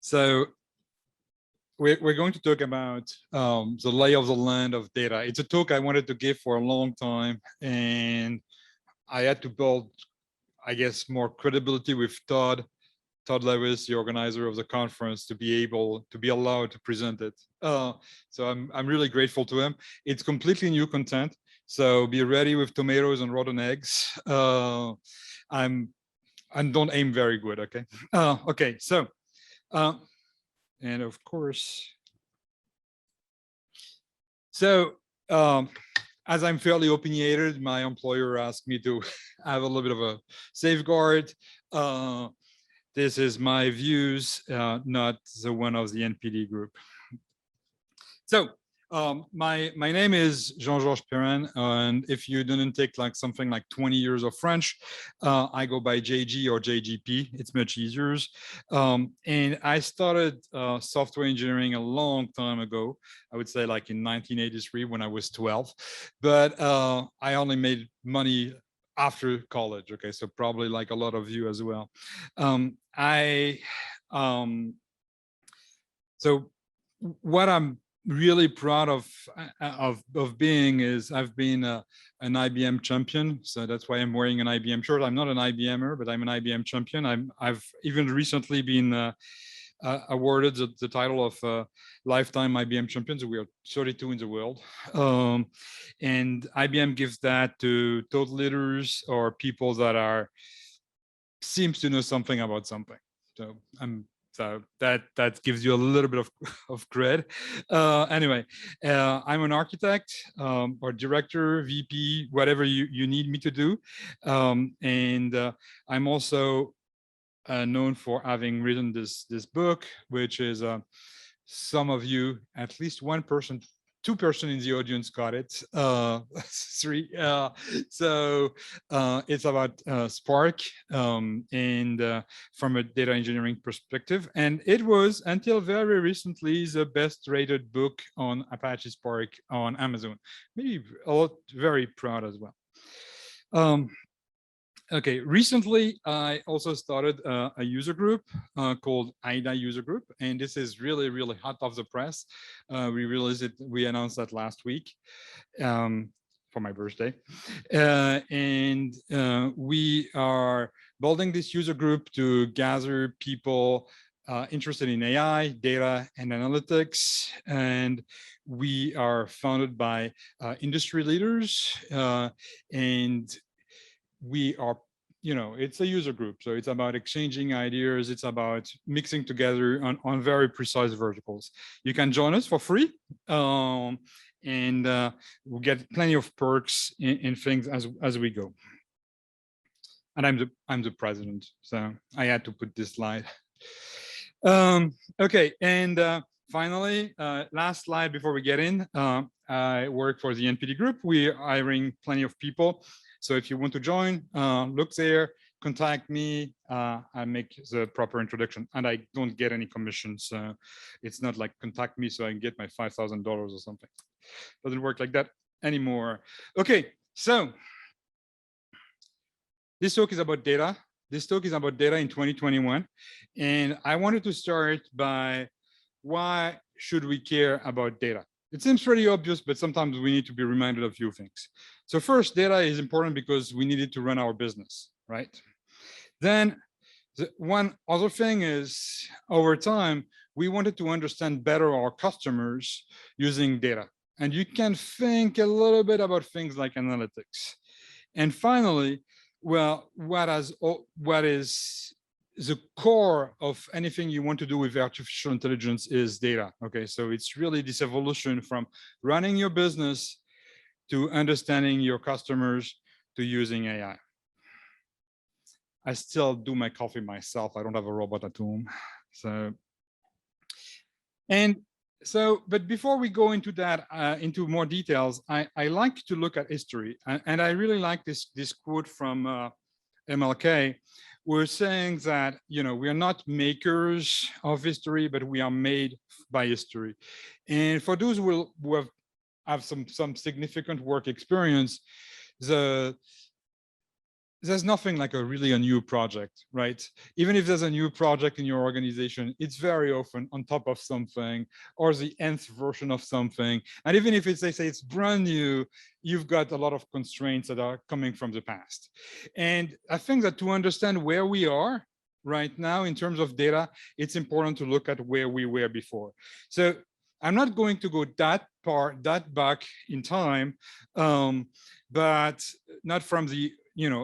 So we're going to talk about the lay of the land of data. It's a talk I wanted to give for a long time, and I had to build, I guess, more credibility with Todd Lewis, the organizer of the conference, to be allowed to present it. So I'm really grateful to him. It's completely new content, so be ready with tomatoes and rotten eggs. And don't aim very good, okay? Okay, so, and of course, so as I'm fairly opinionated, my employer asked me to have a little bit of a safeguard. This is my views, not the one of the NPD group. So my name is Jean-Georges Perrin, and if you didn't take like something like 20 years of French, I go by JG or JGP. It's much easier. And I started software engineering a long time ago. I would say like in 1983 when I was 12, but I only made money after college. Okay, so probably like a lot of you as well. So what I'm really proud of being is I've been an IBM champion. So that's why I'm wearing an IBM shirt. I'm not an IBMer, but I'm an IBM champion. I've even recently been awarded the title of lifetime IBM champions. We are 32 in the world. And IBM gives that to thought leaders or people that seems to know something about something. So that gives you a little bit of cred. Anyway, I'm an architect or director, VP, whatever you need me to do. And I'm also known for having written this book, which is some of you, at least one person, two person in the audience got it, three. So it's about Spark and from a data engineering perspective. And it was, until very recently, the best rated book on Apache Spark on Amazon. Maybe very proud as well. Okay, recently I also started a user group called AIDA user group, and this is really, really hot off the press. We announced that last week for my birthday. And we are building this user group to gather people interested in AI, data, and analytics. And we are founded by industry leaders and we are, it's a user group. So it's about exchanging ideas. It's about mixing together on very precise verticals. You can join us for free. And we'll get plenty of perks and things as we go. And I'm the president, so I had to put this slide. Okay, and finally, last slide before we get in. I work for the NPD group. We are hiring plenty of people. So if you want to join, look there, contact me. I make the proper introduction, and I don't get any commissions. So it's not like contact me so I can get my $5,000 or something. Doesn't work like that anymore. Okay, so this talk is about data. This talk is about data in 2021. And I wanted to start by why should we care about data? It seems pretty obvious, but sometimes we need to be reminded of a few things. So first, data is important because we need it to run our business, right? Then one other thing is, over time, we wanted to understand better our customers using data. And you can think a little bit about things like analytics. And finally, well, what is the core of anything you want to do with artificial intelligence is data. Okay, so it's really this evolution from running your business to understanding your customers to using AI. I still do my coffee myself. I don't have a robot at home. But before we go into that, into more details, I like to look at history. And I really like this quote from MLK. We're saying that, we are not makers of history, but we are made by history. And for those who have some significant work experience, the there's nothing like a new project, right? Even if there's a new project in your organization, it's very often on top of something or the nth version of something. And even if it's, they say it's brand new, you've got a lot of constraints that are coming from the past. And I think that to understand where we are right now in terms of data, it's important to look at where we were before. So I'm not going to go that back in time, but not from the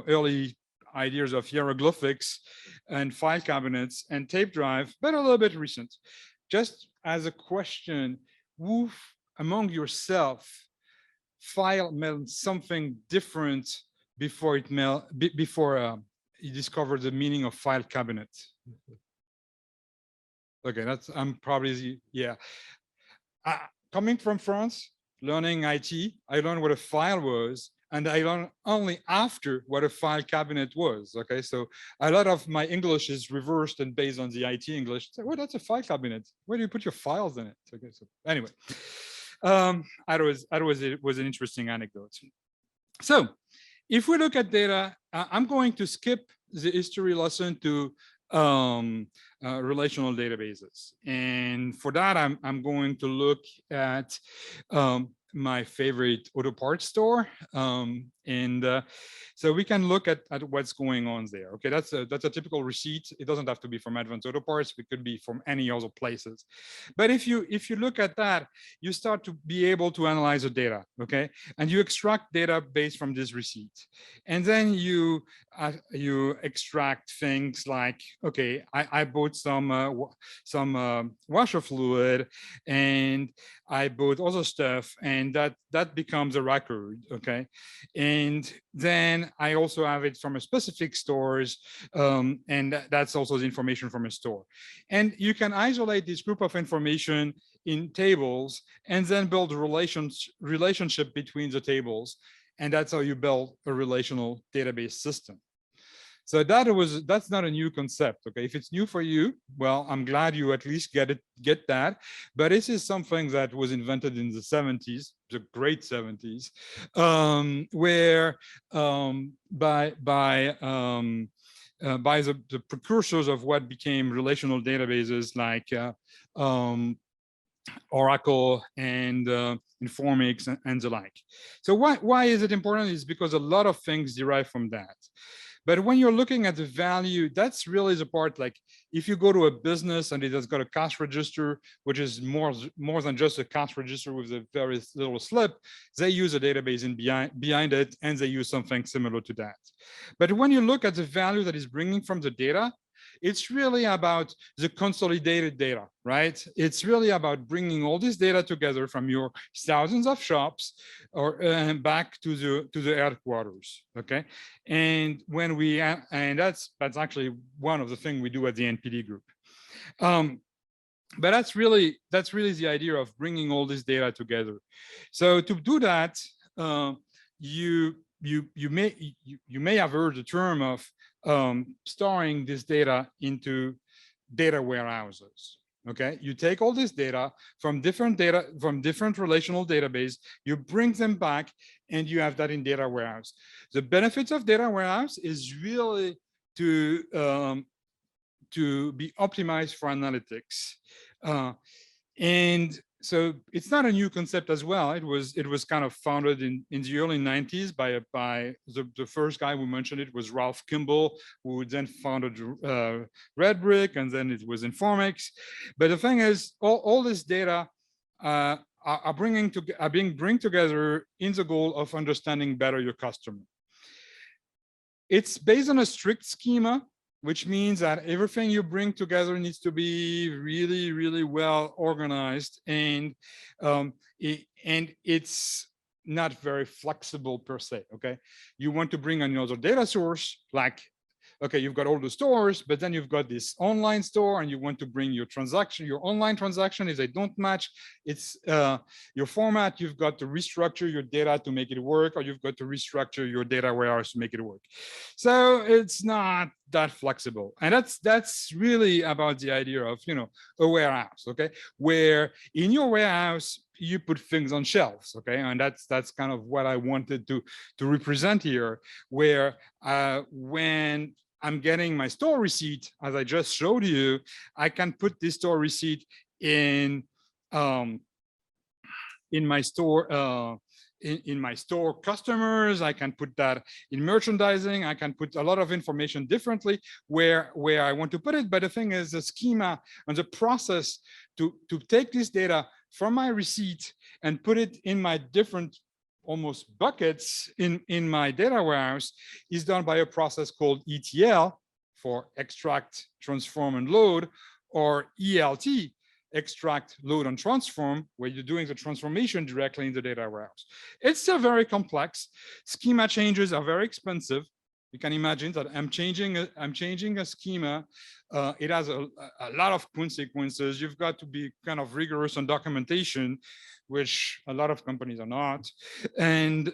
early ideas of hieroglyphics and file cabinets and tape drive, but a little bit recent. Just as a question, who among yourself file meant something different before you discovered the meaning of file cabinet? Okay, I'm probably, yeah. Coming from France, learning IT, I learned what a file was, and I learned only after what a file cabinet was. Okay, so a lot of my English is reversed and based on the IT English. So, well, that's a file cabinet. Where do you put your files in it? Okay, so anyway, it was an interesting anecdote. So if we look at data, I'm going to skip the history lesson to relational databases. And for that, I'm going to look at my favorite auto parts store. So we can look at what's going on there. Okay, that's a typical receipt. It doesn't have to be from Advanced Auto Parts. It could be from any other places. But if you look at that, you start to be able to analyze the data. Okay, and you extract data based from this receipt, and then you extract things like, okay, I bought some washer fluid, and I bought other stuff, and that becomes a record. Okay, and then I also have it from a specific stores, and that's also the information from a store. And you can isolate this group of information in tables and then build a relationship between the tables, and that's how you build a relational database system. So that's not a new concept. Okay, if it's new for you, well, I'm glad you at least get that. But this is something that was invented in the 70s, the great 70s, where by the precursors of what became relational databases like Oracle and Informix and the like. So why is it important? Is because a lot of things derive from that. But when you're looking at the value, that's really the part, like if you go to a business and it has got a cash register, which is more than just a cash register with a very little slip, they use a database behind it, and they use something similar to that. But when you look at the value that is bringing from the data, it's really about the consolidated data, right? It's really about bringing all this data together from your thousands of shops or back to the headquarters, okay? And that's actually one of the things we do at the NPD group. But that's really the idea of bringing all this data together. So to do that, you may have heard the term of storing this data into data warehouses. Okay, you take all this data from different relational database, you bring them back, and you have that in data warehouse. The benefits of data warehouse is really to be optimized for analytics, and so it's not a new concept as well. It was kind of founded in the early 90s by the first guy who mentioned it was Ralph Kimball, who then founded Red Brick, and then it was Informix. But the thing is, all this data are being bring together in the goal of understanding better your customer. It's based on a strict schema, which means that everything you bring together needs to be really, really well organized, and it's not very flexible per se. Okay, you want to bring another data source, like, okay, you've got all the stores, but then you've got this online store, and you want to bring your online transaction. If they don't match, it's your format, you've got to restructure your data to make it work, or you've got to restructure your data warehouse to make it work. So it's not that flexible, and that's really about the idea of a warehouse, okay, where in your warehouse you put things on shelves, okay? And that's kind of what I wanted to represent here, where when I'm getting my store receipt, as I just showed you, I can put this store receipt in my store in my store customers. I can put that in merchandising. I can put a lot of information differently where I want to put it. But the thing is, the schema and the process to take this data from my receipt and put it in my different almost buckets in my data warehouse is done by a process called ETL, for extract, transform, and load, or ELT, extract, load, and transform, where you're doing the transformation directly in the data warehouse. It's still very complex. Schema changes are very expensive. You can imagine that I'm changing a schema. It has a lot of consequences. You've got to be kind of rigorous on documentation, which a lot of companies are not. And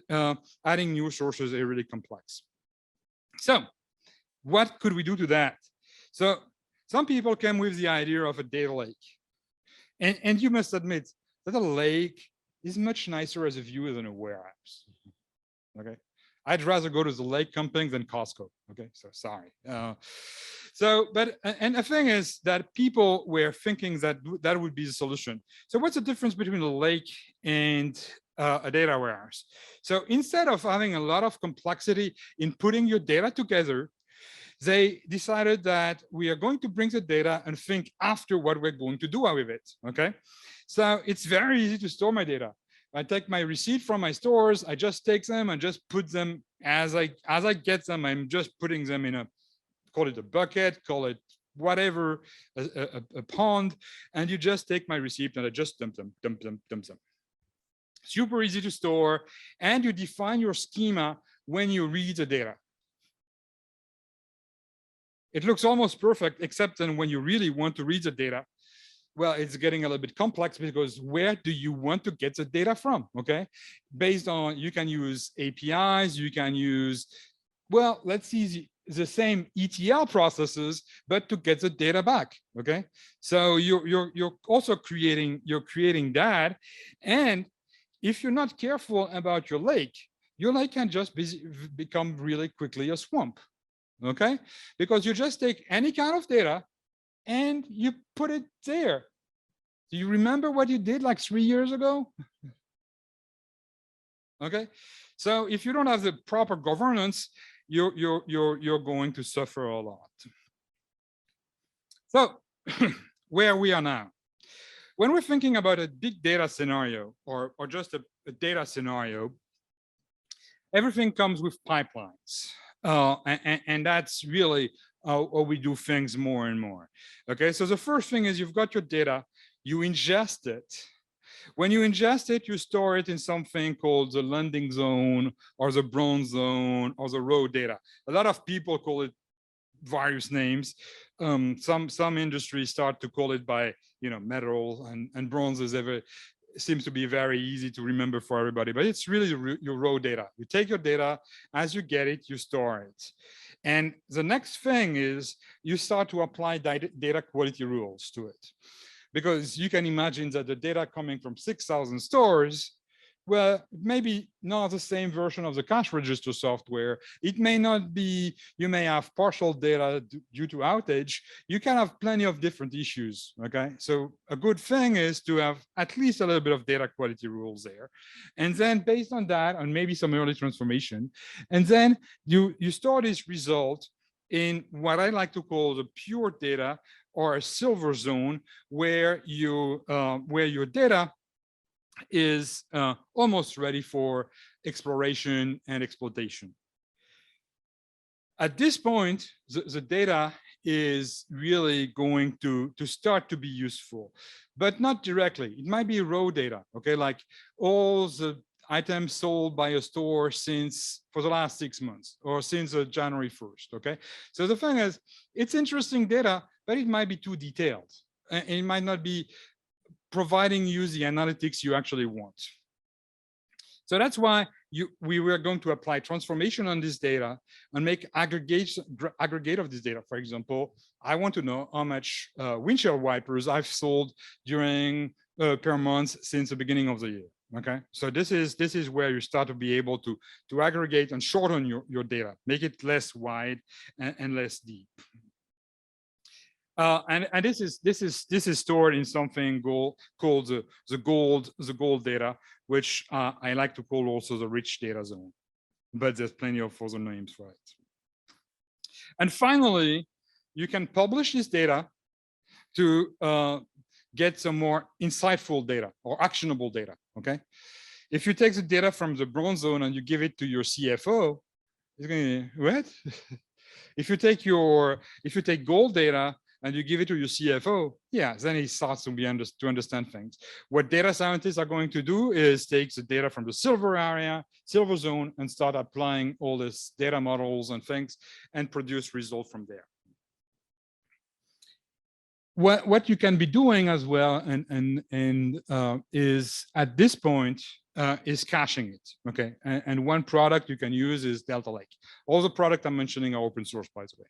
adding new sources is really complex. So what could we do to that? So some people came with the idea of a data lake. And you must admit that a lake is much nicer as a viewer than a warehouse. Okay, I'd rather go to the lake camping than Costco. Okay, so sorry. But the thing is that people were thinking that that would be the solution. So what's the difference between a lake and a data warehouse? So instead of having a lot of complexity in putting your data together, they decided that we are going to bring the data and think after what we're going to do with it, okay? So it's very easy to store my data. I take my receipt from my stores, I just take them and just put them as I get them. I'm just putting them in call it a bucket, call it whatever, a pond, and you just take my receipt and I just dump them. Super easy to store, and you define your schema when you read the data. It looks almost perfect, except then when you really want to read the data, well, it's getting a little bit complex, because where do you want to get the data from? Okay, based on, you can use APIs, you can use, well, let's see the same ETL processes, but to get the data back. Okay, so you're also creating that, and if you're not careful about your lake can just become really quickly a swamp. Okay, because you just take any kind of data and you put it there. Do you remember what you did like 3 years ago? Okay, so if you don't have the proper governance, you're going to suffer a lot. So where we are now, when we're thinking about a big data scenario or just a data scenario, everything comes with pipelines. And that's really how we do things more and more. Okay, so the first thing is you've got your data, you ingest it. When you ingest it, you store it in something called the landing zone or the bronze zone or the raw data. A lot of people call it various names. Some industries start to call it by, metal, and bronze is seems to be very easy to remember for everybody, but it's really your raw data. You take your data, as you get it, you store it. And the next thing is you start to apply data quality rules to it, because you can imagine that the data coming from 6,000 stores, well, maybe not the same version of the cash register software. It may not be, you may have partial data due to outage. You can have plenty of different issues, okay? So a good thing is to have at least a little bit of data quality rules there. And then based on that, and maybe some early transformation, and then you store this result in what I like to call the pure data, or a silver zone, where your data is almost ready for exploration and exploitation. At this point, the data is really going to start to be useful, but not directly. It might be raw data, okay, like all the items sold by a store for the last 6 months or since January 1st, okay? So the thing is, it's interesting data, but it might be too detailed, and it might not be providing you the analytics you actually want. So that's why we were going to apply transformation on this data and make aggregate of this data. For example, I want to know how much windshield wipers I've sold during per month since the beginning of the year. Okay, so this is where you start to be able to aggregate and shorten your data, make it less wide and less deep. And this is stored in something called the gold data, which I like to call also the rich data zone, but there's plenty of other names for it. And finally, you can publish this data to get some more insightful data or actionable data. Okay, if you take the data from the bronze zone and you give it to your CFO, it's going to what? If you take gold data and you give it to your CFO, yeah, then he starts to understand things. What data scientists are going to do is take the data from the silver area, silver zone, and start applying all this data models and things and produce results from there. What you can be doing as well is at this point is caching it. Okay, and one product you can use is Delta Lake. All the products I'm mentioning are open source, by the way.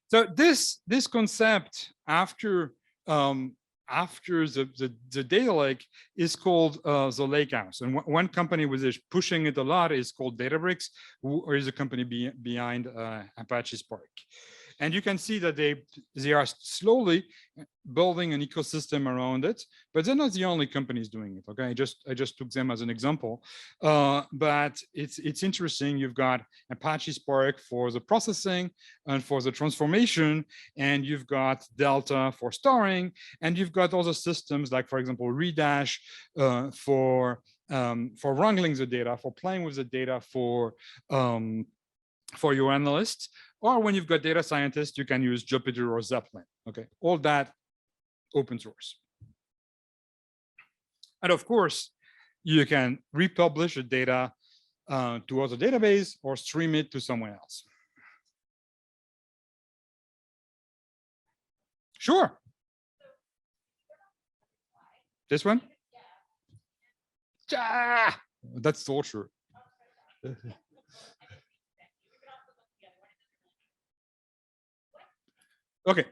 So this concept after the data lake is called the lakehouse, and one company which is pushing it a lot is called Databricks, who is a company behind Apache Spark. And you can see that they are slowly building an ecosystem around it, but they're not the only companies doing it. Okay, I just took them as an example, but it's interesting. You've got Apache Spark for the processing and for the transformation, and you've got Delta for storing, and you've got other systems like, for example, Redash for wrangling the data, for playing with the data for your analysts, or when you've got data scientists, you can use Jupyter or Zeppelin. Okay, all that open source. And of course, you can republish the data to other database or stream it to somewhere else. Sure. This one? Ah, that's torture. Okay.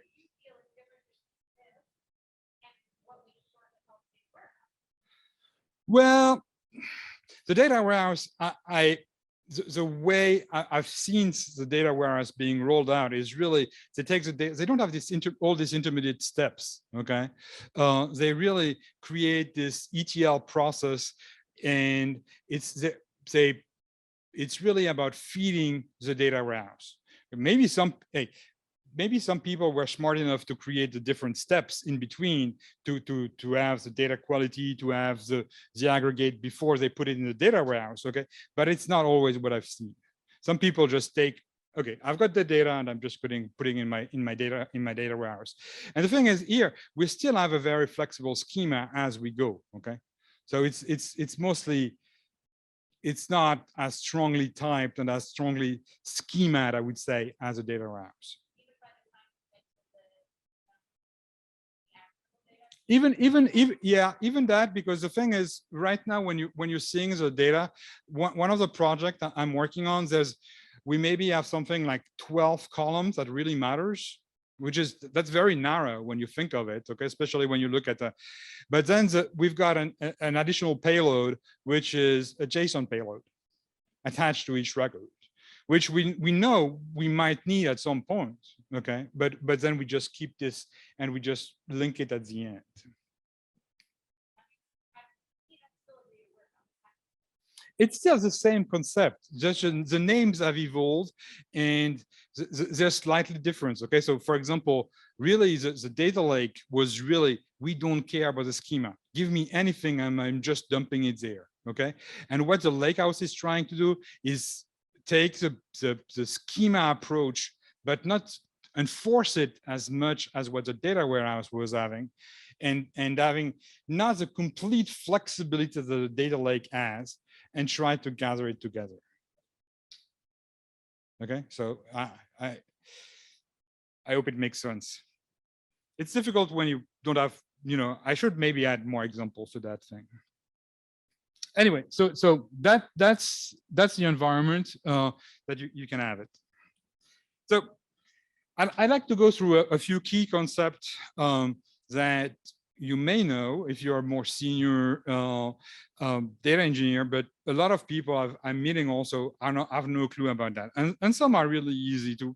Well, the data warehouse, the way I've seen the data warehouse being rolled out is really they take the data. They don't have all these intermediate steps. Okay, they really create this ETL process, and it's really about feeding the data warehouse. Maybe some people were smart enough to create the different steps in between to have the data quality, to have the aggregate before they put it in the data warehouse. Okay, but it's not always what I've seen. Some people just take, okay, I've got the data and I'm just putting in my data warehouse. And the thing is, here we still have a very flexible schema as we go. Okay, so it's mostly, it's not as strongly typed and as strongly schematized, I would say, as a data warehouse. Even that, because the thing is, right now when you're seeing the data, one of the projects I'm working on, we maybe have something like 12 columns that really matters, that's very narrow when you think of it. Okay, especially when you look at the, but then we've got an additional payload, which is a JSON payload attached to each record, which we know we might need at some point. Okay, but then we just keep this and we just link it at the end. It's still the same concept, just the names have evolved and they're slightly different. Okay, so for example, really the data lake was really, we don't care about the schema. Give me anything, I'm just dumping it there. Okay, and what the lakehouse is trying to do is take the schema approach, but not enforce it as much as what the data warehouse was having, and having not the complete flexibility that the data lake has, and try to gather it together. Okay, so I hope it makes sense. It's difficult when you don't have, I should maybe add more examples to that thing. Anyway, so that's the environment that you can have it. So I'd like to go through a few key concepts that you may know if you're a more senior data engineer, but a lot of people I'm meeting also have no clue about that. And some are really easy to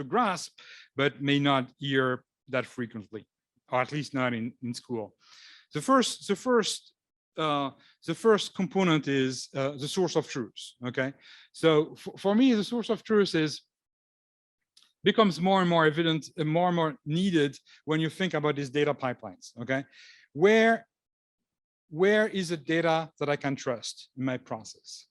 grasp, but may not hear that frequently, or at least not in school. The first component is the source of truth. Okay, so for me, the source of truth becomes more and more evident and more needed when you think about these data pipelines. Okay, where is the data that I can trust in my process?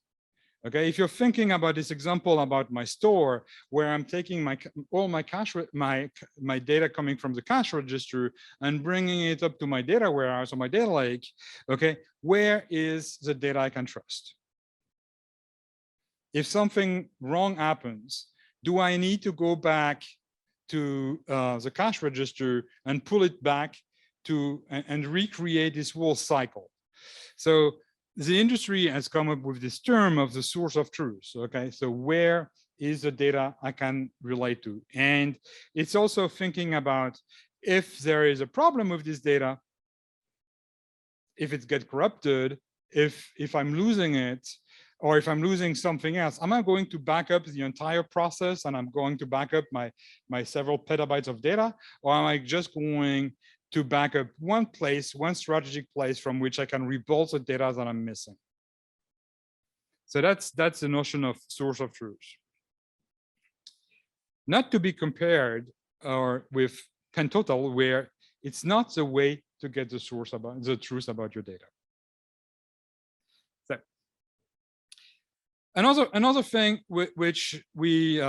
Okay, if you're thinking about this example about my store, where I'm taking all my cash, my data coming from the cash register and bringing it up to my data warehouse or my data lake, okay, where is the data I can trust? If something wrong happens, do I need to go back to the cash register and pull it back to and recreate this whole cycle? So the industry has come up with this term of the source of truth. Okay, so where is the data I can relate to? And it's also thinking about if there is a problem with this data, if it gets corrupted, if I'm losing it, or if I'm losing something else, am I going to back up the entire process and I'm going to back up my several petabytes of data, or am I just going to back up one place, one strategic place from which I can rebuild the data that I'm missing? So that's the notion of source of truth. Not to be compared or with Cantotal, where it's not the way to get the truth about your data. So another thing which we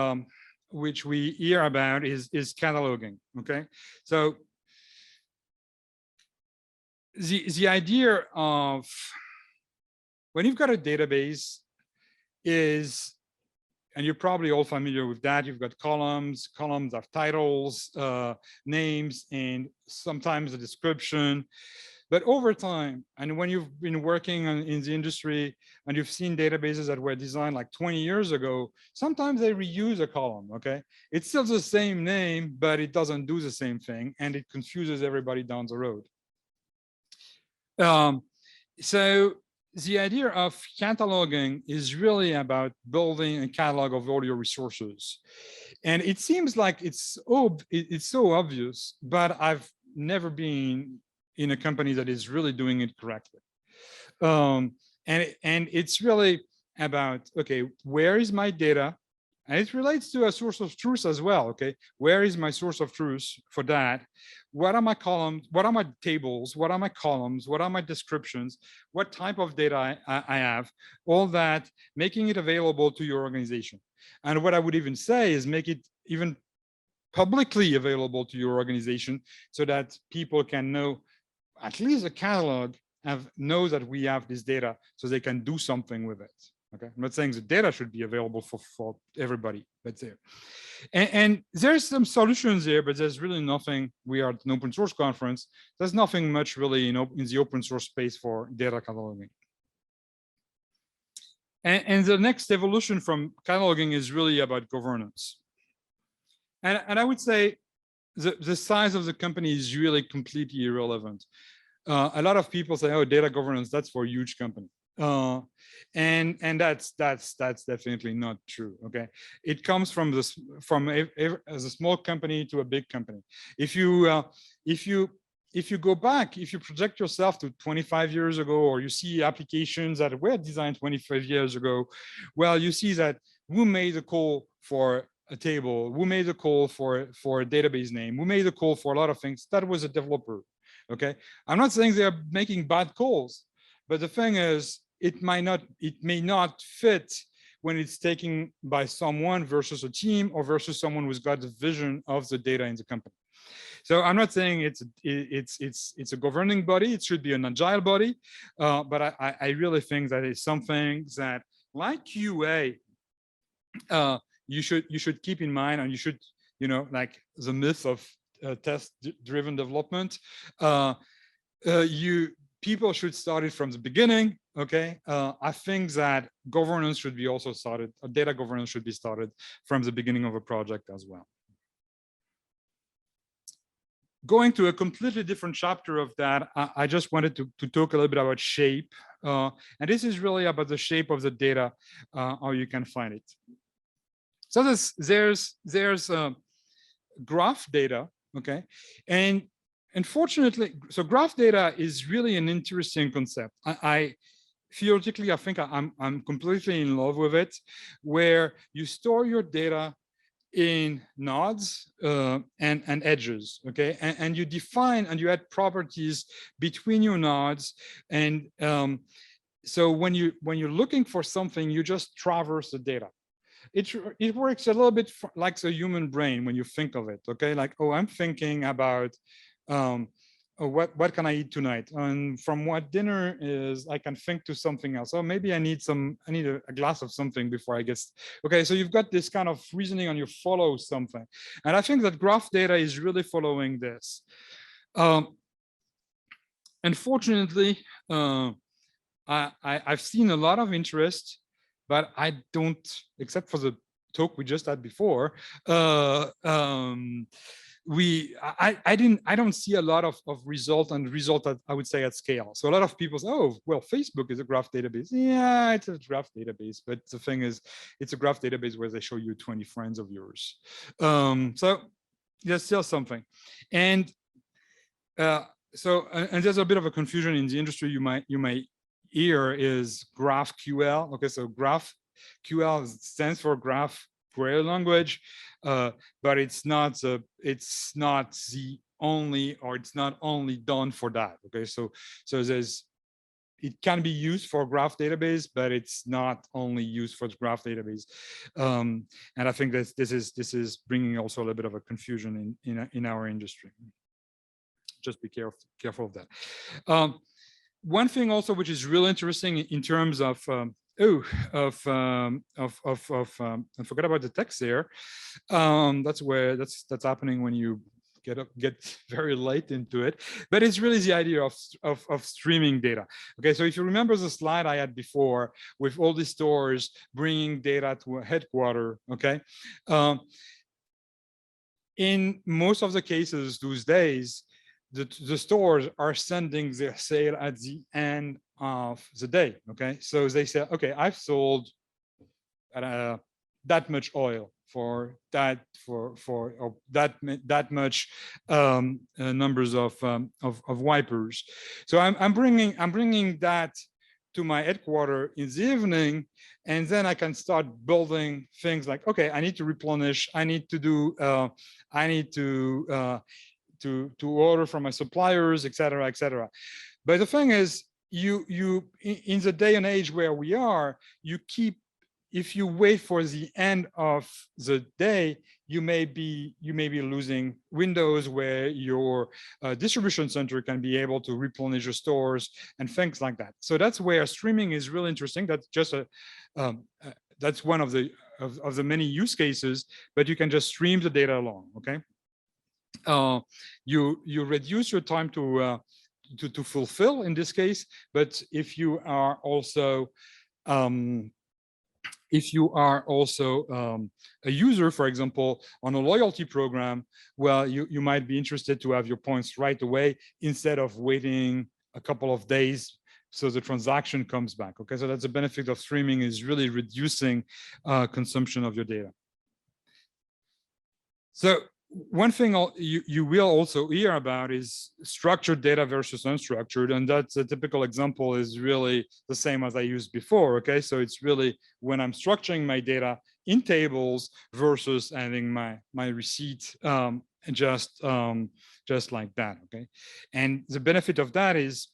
hear about is cataloging. Okay, so the idea of when you've got a database is, and you're probably all familiar with that, you've got columns of titles, names, and sometimes a description. But over time, and when you've been working in the industry and you've seen databases that were designed like 20 years ago, sometimes they reuse a column, okay? It's still the same name, but it doesn't do the same thing, and it confuses everybody down the road. So the idea of cataloging is really about building a catalog of all your resources. And it seems like it's so obvious, but I've never been in a company that is really doing it correctly. And it's really about, okay, where is my data? And it relates to a source of truth as well, okay? Where is my source of truth for that? What are my columns? What are my tables? What are my columns? What are my descriptions? What type of data I have? All that, making it available to your organization. And what I would even say is make it even publicly available to your organization so that people can know, at least a catalog, know that we have this data so they can do something with it. Okay, I'm not saying the data should be available for everybody, but there. And there's some solutions there, but there's really nothing. We are at an open source conference. There's nothing much really in the open source space for data cataloging. And the next evolution from cataloging is really about governance. And I would say the size of the company is really completely irrelevant. A lot of people say, "Oh, data governance, that's for a huge company." And that's definitely not true. Okay, it comes from as a small company to a big company. If you go back, if you project yourself to 25 years ago, or you see applications that were designed 25 years ago, well, you see that who made the call for a table, who made the call for a database name, who made the call for a lot of things, that was a developer. Okay, I'm not saying they're making bad calls, but the thing is, it may not fit when it's taken by someone versus a team, or versus someone who's got the vision of the data in the company. So I'm not saying it's a governing body. It should be an agile body, but I really think that it's something that, like QA, you should keep in mind, and you should, like the myth of test-driven development. People should start it from the beginning. Okay, I think that governance should be also started. Data governance should be started from the beginning of a project as well. going to a completely different chapter of that, I just wanted to talk a little bit about shape. And this is really about the shape of the data, how you can find it. So there's graph data, okay? And unfortunately, so graph data is really an interesting concept. Theoretically, I think I'm completely in love with it, where you store your data in nodes and edges, okay? And you define and you add properties between your nodes. And so when you're looking for something, you just traverse the data. It works a little bit like the human brain when you think of it, okay? Like, oh, I'm thinking about oh, what can I eat tonight? And from what dinner is, I can think to something else. Oh, maybe I need a glass of something before I get. Okay, so you've got this kind of reasoning and you follow something. And I think that graph data is really following this. Unfortunately, I've seen a lot of interest, but I don't, except for the talk we just had before, I don't see a lot of result that I would say at scale. So a lot of people say, oh, well, Facebook is a graph database. Yeah, it's a graph database, but the thing is, it's a graph database where they show you 20 friends of yours. So there's still something. And and there's a bit of a confusion in the industry. You might hear is GraphQL. Okay, so GraphQL stands for Graph Query Language, but it's not the only, or it's not only done for that. Okay, so it can be used for graph database, but it's not only used for the graph database. And I think that this is bringing also a little bit of a confusion in our industry. Just be careful of that. One thing also which is really interesting in terms of I forgot about the text there. That's happening when you get very late into it, but it's really the idea of streaming data. Okay, so if you remember the slide I had before with all these stores bringing data to a headquarter, okay, in most of the cases those days, the stores are sending their sale at the end of the day. Okay, so they say, okay, I've sold that much oil for that that much numbers of wipers. So I'm bringing that to my headquarters in the evening, and then I can start building things like, okay, I need to replenish, I need to do to order from my suppliers, et cetera. But the thing is, you in the day and age where we are, if you wait for the end of the day, you may be losing windows where your distribution center can be able to replenish your stores and things like that. So that's where streaming is really interesting. That's just that's one of the many use cases, but you can just stream the data along. Okay. You reduce your time to fulfill in this case, but if you are also a user, for example, on a loyalty program, well, you might be interested to have your points right away instead of waiting a couple of days so the transaction comes back. Okay, so that's the benefit of streaming, is really reducing consumption of your data. So one thing you will also hear about is structured data versus unstructured, and that's a typical example is really the same as I used before. Okay, so it's really when I'm structuring my data in tables versus adding my receipt just like that. Okay, and the benefit of that is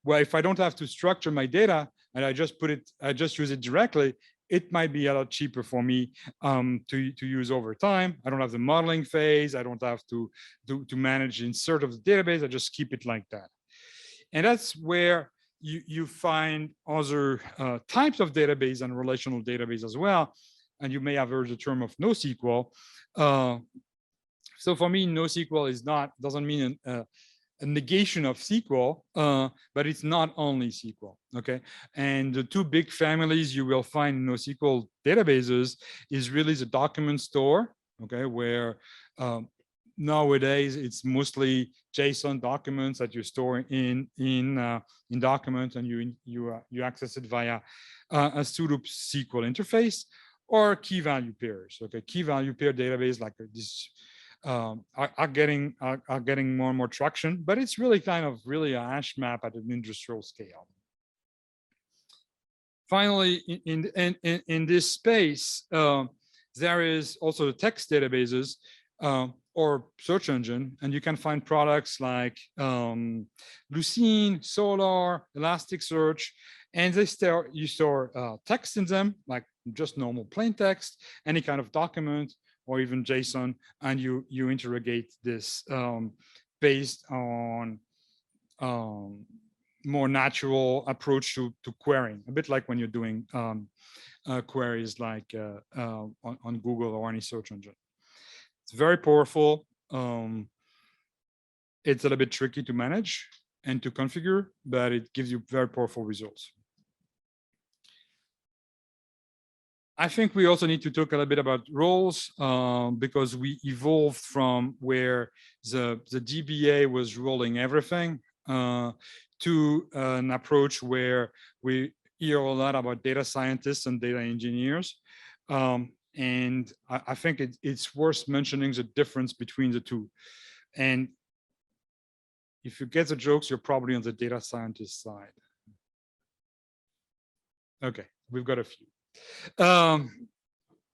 well, if I don't have to structure my data and I just use it directly, it might be a lot cheaper for me to use over time. I don't have the modeling phase. I don't have to manage the insert of the database. I just keep it like that. And that's where you find other types of database and relational database as well. And you may have heard the term of NoSQL. So for me, NoSQL doesn't mean a negation of SQL, but it's not only SQL. Okay, and the two big families you will find in NoSQL databases is really the document store. Okay, where nowadays it's mostly JSON documents that you store in documents, and you access it via a pseudo SQL interface or key value pairs. Okay, key value pair database like this are getting more and more traction, but it's really kind of really a hash map at an industrial scale. Finally, in this space, there is also the text databases or search engine, and you can find products like Lucene, Solar, Elasticsearch, and you store text in them, like just normal plain text, any kind of document, or even JSON, and you interrogate this based on more natural approach to querying, a bit like when you're doing queries like on Google or any search engine. It's very powerful. It's a little bit tricky to manage and to configure, but it gives you very powerful results. I think we also need to talk a little bit about roles because we evolved from where the DBA was ruling everything to an approach where we hear a lot about data scientists and data engineers. And I think it's worth mentioning the difference between the two. And if you get the jokes, you're probably on the data scientist side. Okay, we've got a few.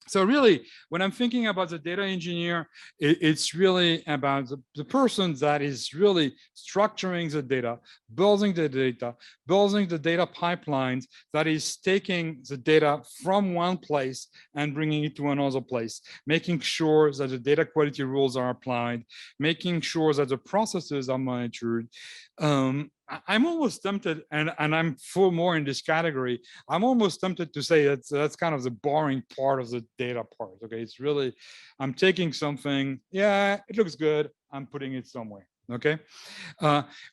So really, when I'm thinking about the data engineer, it's really about the person that is really structuring the data, building the data pipelines that is taking the data from one place and bringing it to another place, making sure that the data quality rules are applied, making sure that the processes are monitored. I'm almost tempted, and I'm full more in this category. I'm almost tempted to say that's kind of the boring part of the data part. Okay, it's really, I'm taking something, yeah, it looks good, I'm putting it somewhere. Okay,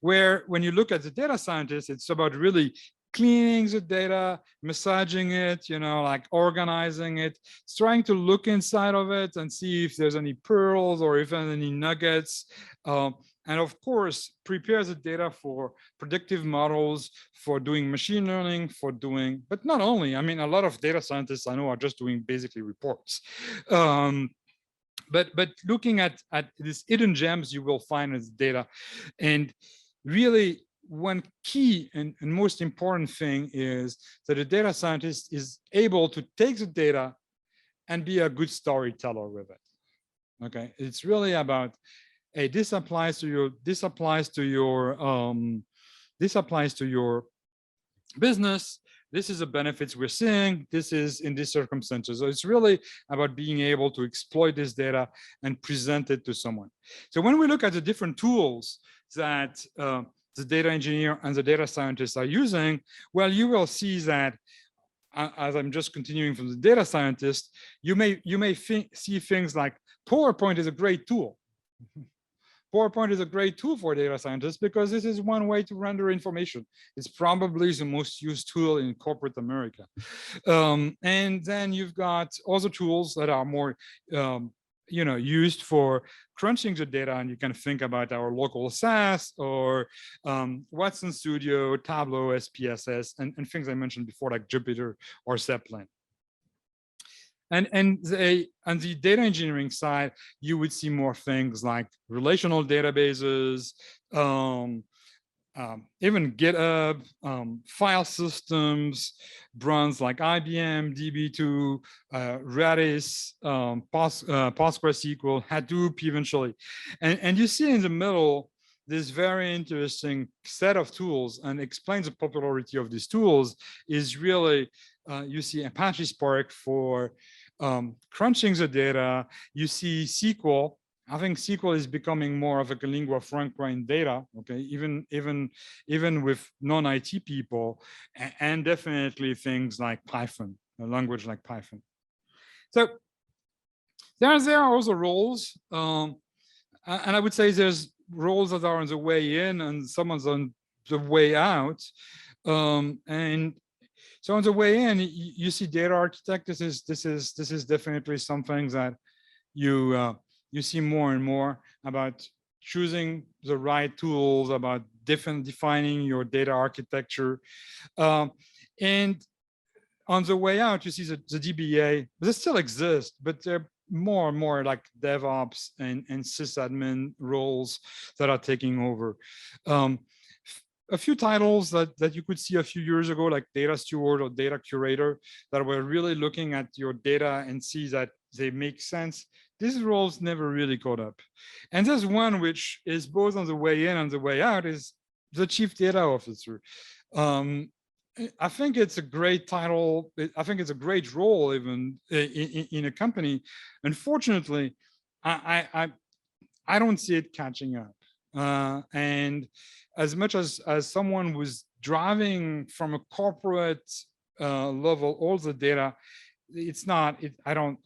where when you look at the data scientist, it's about really cleaning the data, massaging it, you know, like organizing it, trying to look inside of it and see if there's any pearls or if there's any nuggets. And of course, prepare the data for predictive models, for doing machine learning, for doing, but not only, I mean, a lot of data scientists I know are just doing basically reports. But looking at these hidden gems you will find in the data. And really, one key and most important thing is that a data scientist is able to take the data and be a good storyteller with it. Okay, it's really about, hey, this applies to your business. This is the benefits we're seeing. This is in these circumstances. So it's really about being able to exploit this data and present it to someone. So when we look at the different tools that the data engineer and the data scientists are using, well, you will see that as I'm just continuing from the data scientist, you may see things like PowerPoint is a great tool. PowerPoint is a great tool for data scientists because this is one way to render information. It's probably the most used tool in corporate America. And then you've got other tools that are more used for crunching the data, and you can think about our local SAS or Watson Studio, Tableau, SPSS, and things I mentioned before like Jupyter or Zeppelin. And on the data engineering side, you would see more things like relational databases, even GitHub, file systems, brands like IBM, DB2, Redis, PostgreSQL, Hadoop eventually. And you see in the middle this very interesting set of tools, and explains the popularity of these tools is really, you see Apache Spark for crunching the data. You see SQL. I think SQL is becoming more of a lingua franca in data, okay, even with non-IT people, and definitely things like Python, a language like Python. So there are also roles, and I would say there's roles that are on the way in and someone's on the way out. And so on the way in, you see data architect. This is definitely something that you you see more and more about choosing the right tools, about defining your data architecture. And on the way out, you see the DBA, they still exist, but they're more and more like DevOps and sysadmin roles that are taking over. A few titles that you could see a few years ago, like data steward or data curator, that were really looking at your data and see that they make sense. These roles never really caught up. And there's one which is both on the way in and the way out, is the chief data officer. I think it's a great title. I think it's a great role even in a company. Unfortunately, I don't see it catching up. And as much as someone was driving from a corporate level all the data, it's not. I don't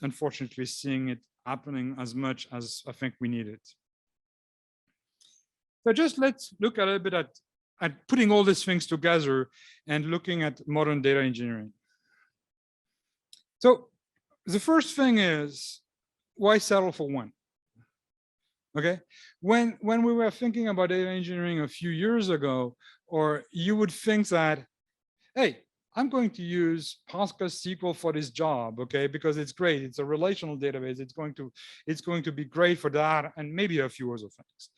unfortunately seeing it happening as much as I think we need it. So just let's look a little bit at putting all these things together and looking at modern data engineering. So the first thing is, why settle for one? Okay, when we were thinking about data engineering a few years ago, or you would think that, hey, I'm going to use PostgreSQL for this job, okay, because it's great. It's a relational database. It's going to be great for that, and maybe a few other things.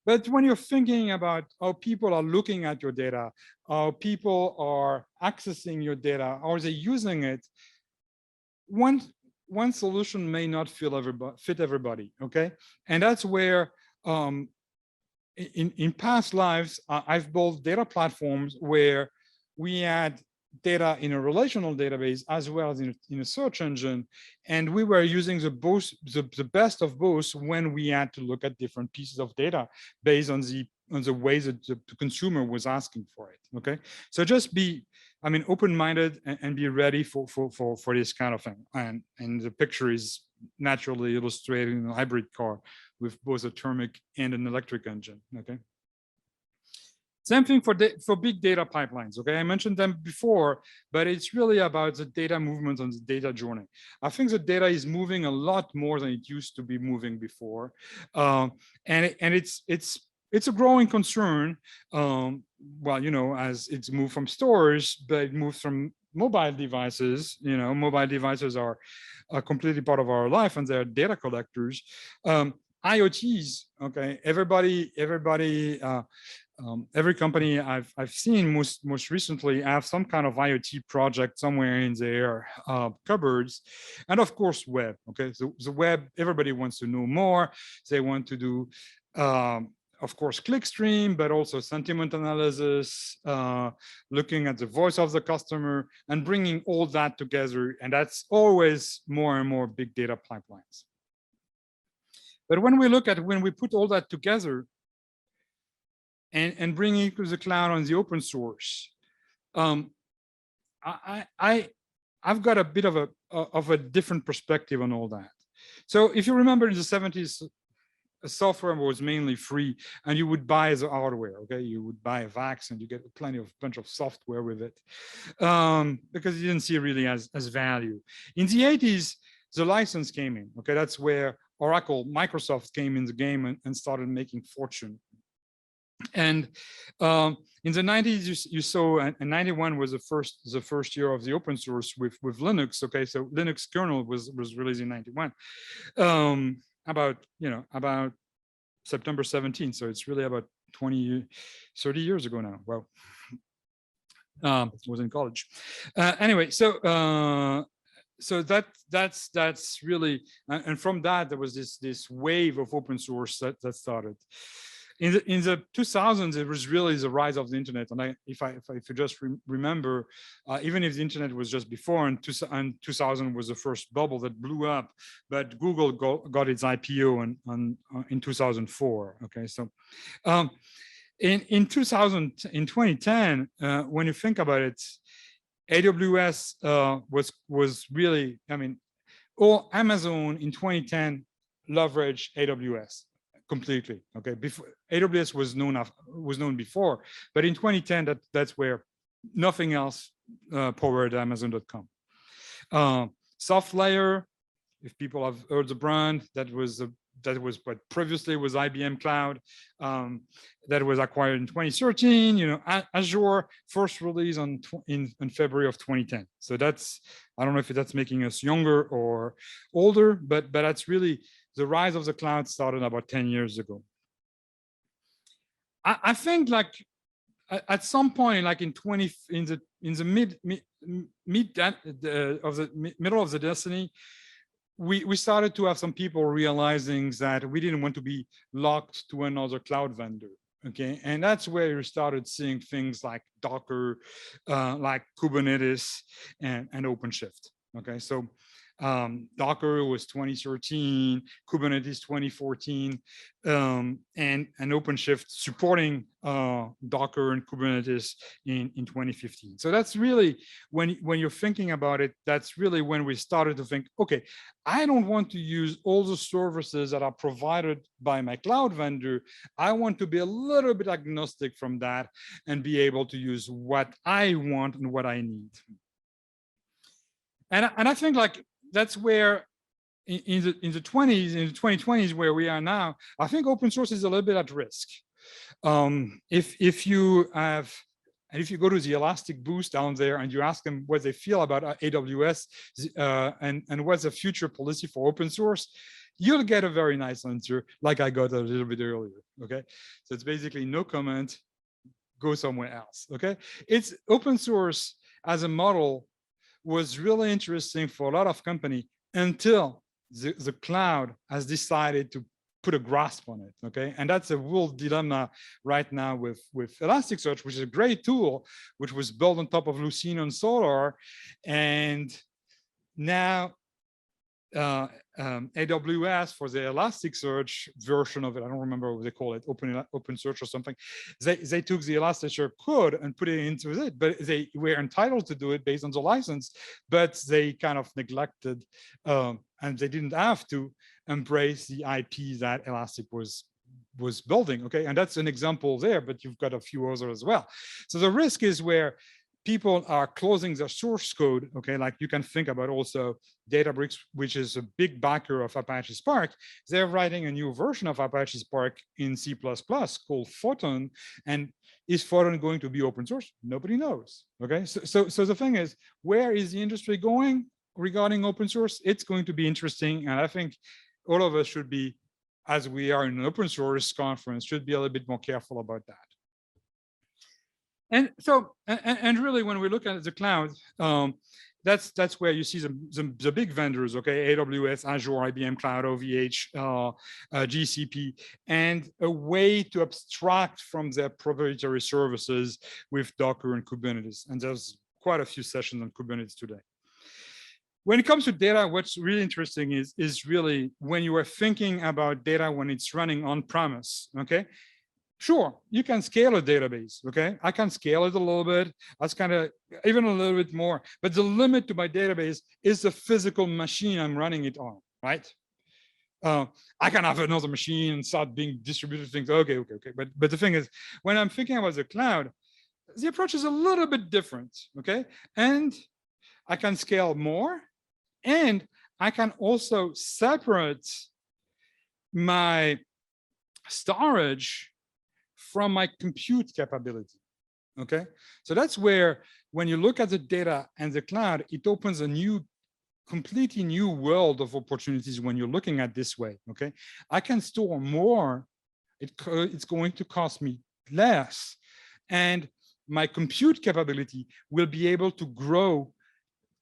But when you're thinking about how people are looking at your data, how people are accessing your data, how they're using it, one solution may not fit everybody, okay? And that's where in past lives, I've built data platforms where we had data in a relational database as well as in a search engine, and we were using the best of both when we had to look at different pieces of data based on the ways that the consumer was asking for it. Okay, so just be, I mean, open-minded and be ready for this kind of thing. And the picture is naturally illustrating a hybrid car with both a thermic and an electric engine. Okay. Same thing for big data pipelines, okay? I mentioned them before, but it's really about the data movement on the data journey. I think the data is moving a lot more than it used to be moving before. And it's a growing concern, well, you know, as it's moved from stores, but it moves from mobile devices. You know, mobile devices are completely part of our life, and they're data collectors. IoTs, okay, every company I've seen most recently have some kind of IoT project somewhere in their cupboards, and of course web. Okay, so the web, everybody wants to know more. They want to do, of course, clickstream, but also sentiment analysis, looking at the voice of the customer and bringing all that together. And that's always more and more big data pipelines. But when we put all that together and bring it to the cloud on the open source, I've got a bit of a different perspective on all that. So if you remember, in the 70s, software was mainly free, and you would buy the hardware. Okay, you would buy a VAX and you get bunch of software with it, because you didn't see it really as value. In the 80s, the license came in. Okay, that's where Oracle, Microsoft came in the game and started making fortune. And in the 90s, you saw, and 91 was the first year of the open source with Linux. Okay, so Linux kernel was released in 91, about September 17. So it's really about 30 years ago now. Well, I was in college. Anyway, so that's really, and from that there was this wave of open source that started. In the 2000s, it was really the rise of the internet. And if you just remember, even if the internet was just before, and 2000 was the first bubble that blew up, but Google got its IPO in 2004. Okay, so in 2010, when you think about it, AWS was really, I mean, all Amazon in 2010 leveraged AWS completely. Okay, before AWS was known before, but in 2010 that's where nothing else powered Amazon.com. Soft layer, if people have heard the brand, that was what previously was IBM Cloud, that was acquired in 2013. You know, Azure first release in February of 2010. So that's, I don't know if that's making us younger or older, but that's really the rise of the cloud started about 10 years ago. I think like at some point, like in the middle of the destiny, we started to have some people realizing that we didn't want to be locked to another cloud vendor. Okay, and that's where you started seeing things like Docker, like Kubernetes, and OpenShift. Okay, so Docker was 2013, Kubernetes 2014, and OpenShift supporting Docker and Kubernetes in 2015. So that's really, when you're thinking about it, that's really when we started to think, okay, I don't want to use all the services that are provided by my cloud vendor. I want to be a little bit agnostic from that and be able to use what I want and what I need. And I think like that's where in the 2020s where we are now, I think open source is a little bit at risk. If you go to the Elastic booth down there and you ask them what they feel about AWS and what's the future policy for open source, you'll get a very nice answer, like I got a little bit earlier. Okay, so it's basically no comment, go somewhere else. Okay, it's open source as a model was really interesting for a lot of companies until the cloud has decided to put a grasp on it. Okay, and that's a real dilemma right now with Elasticsearch, which is a great tool, which was built on top of Lucene and Solar, and now AWS for the Elasticsearch version of it, I don't remember what they call it, open search or something, they took the Elasticsearch code and put it into it, but they were entitled to do it based on the license, but they kind of neglected and they didn't have to embrace the IP that Elastic was building. Okay, and that's an example there, but you've got a few others as well. So the risk is where people are closing their source code. Okay, like you can think about also Databricks, which is a big backer of Apache Spark. They're writing a new version of Apache Spark in C++ called Photon. And is Photon going to be open source? Nobody knows. Okay, so the thing is, where is the industry going regarding open source? It's going to be interesting, and I think all of us should be, as we are in an open source conference, should be a little bit more careful about that. And so, and really, when we look at the cloud, that's where you see the big vendors, okay, AWS, Azure, IBM Cloud, OVH, GCP, and a way to abstract from their proprietary services with Docker and Kubernetes. And there's quite a few sessions on Kubernetes today. When it comes to data, what's really interesting is really when you are thinking about data when it's running on premise, okay? Sure, you can scale a database, okay? I can scale it a little bit. That's kind of even a little bit more, but the limit to my database is the physical machine I'm running it on, right? I can have another machine and start being distributed things. Okay. But the thing is, when I'm thinking about the cloud, the approach is a little bit different, okay? And I can scale more, and I can also separate my storage from my compute capability. Okay, so that's where when you look at the data and the cloud, it opens a completely new world of opportunities when you're looking at this way. Okay, I can store more, it's going to cost me less, and my compute capability will be able to grow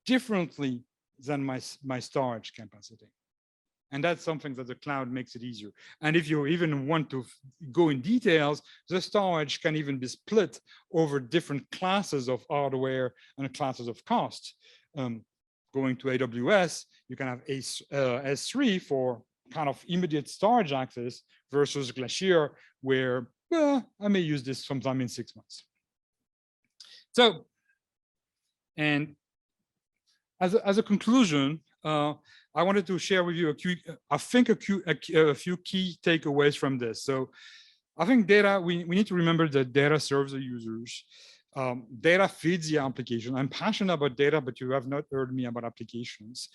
differently than my storage capacity. And that's something that the cloud makes it easier. And if you even want to go in details, the storage can even be split over different classes of hardware and classes of cost. Going to AWS, you can have S3 for kind of immediate storage access versus Glacier, where, well, I may use this sometime in 6 months. So, and as a conclusion, I wanted to share with you a few key takeaways from this. So I think data, we need to remember that data serves the users. Data feeds the application. I'm passionate about data, but you have not heard me about applications.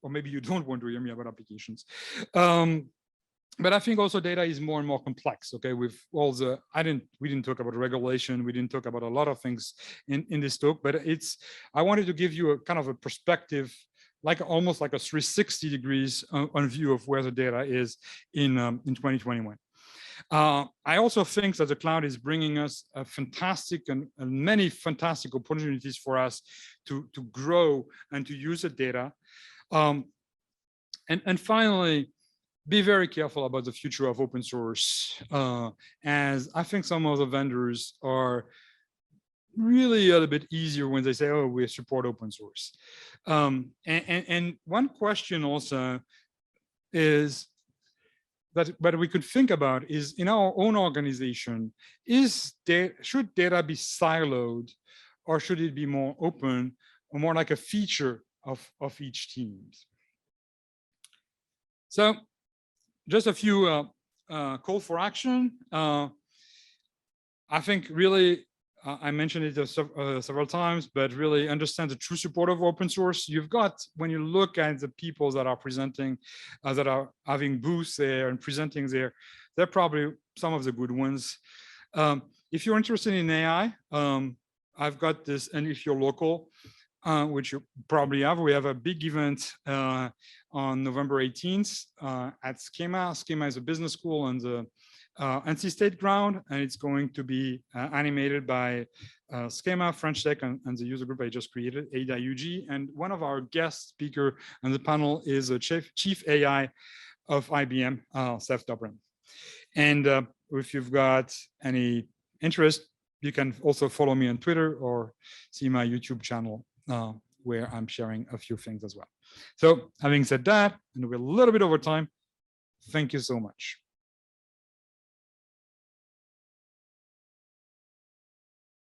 or maybe you don't want to hear me about applications. But I think also data is more and more complex. Okay, with all the we didn't talk about regulation, we didn't talk about a lot of things in this talk, but I wanted to give you a kind of a perspective, like almost like a 360 degrees on view of where the data is in 2021. I also think that the cloud is bringing us a fantastic and many fantastic opportunities for us to grow and to use the data. And finally, be very careful about the future of open source, as I think some of the vendors are really a little bit easier when they say, oh, we support open source. And one question also is that we could think about is, in our own organization, should data be siloed, or should it be more open, or more like a feature of each team? So just a few call for action. I think really, I mentioned it several times, but really understand the true support of open source. You've got, when you look at the people that are presenting, that are having booths there and presenting there, they're probably some of the good ones. If you're interested in AI, I've got this, and if you're local, which you probably have, we have a big event on November 18th at Schema. Schema is a business school on the NC State ground, and it's going to be animated by Schema, French Tech, and the user group I just created, AIDA UG. And one of our guest speaker on the panel is a chief AI of IBM, Seth Dobrin. And if you've got any interest, you can also follow me on Twitter or see my YouTube channel, where I'm sharing a few things as well. So having said that, and we're a little bit over time, thank you so much.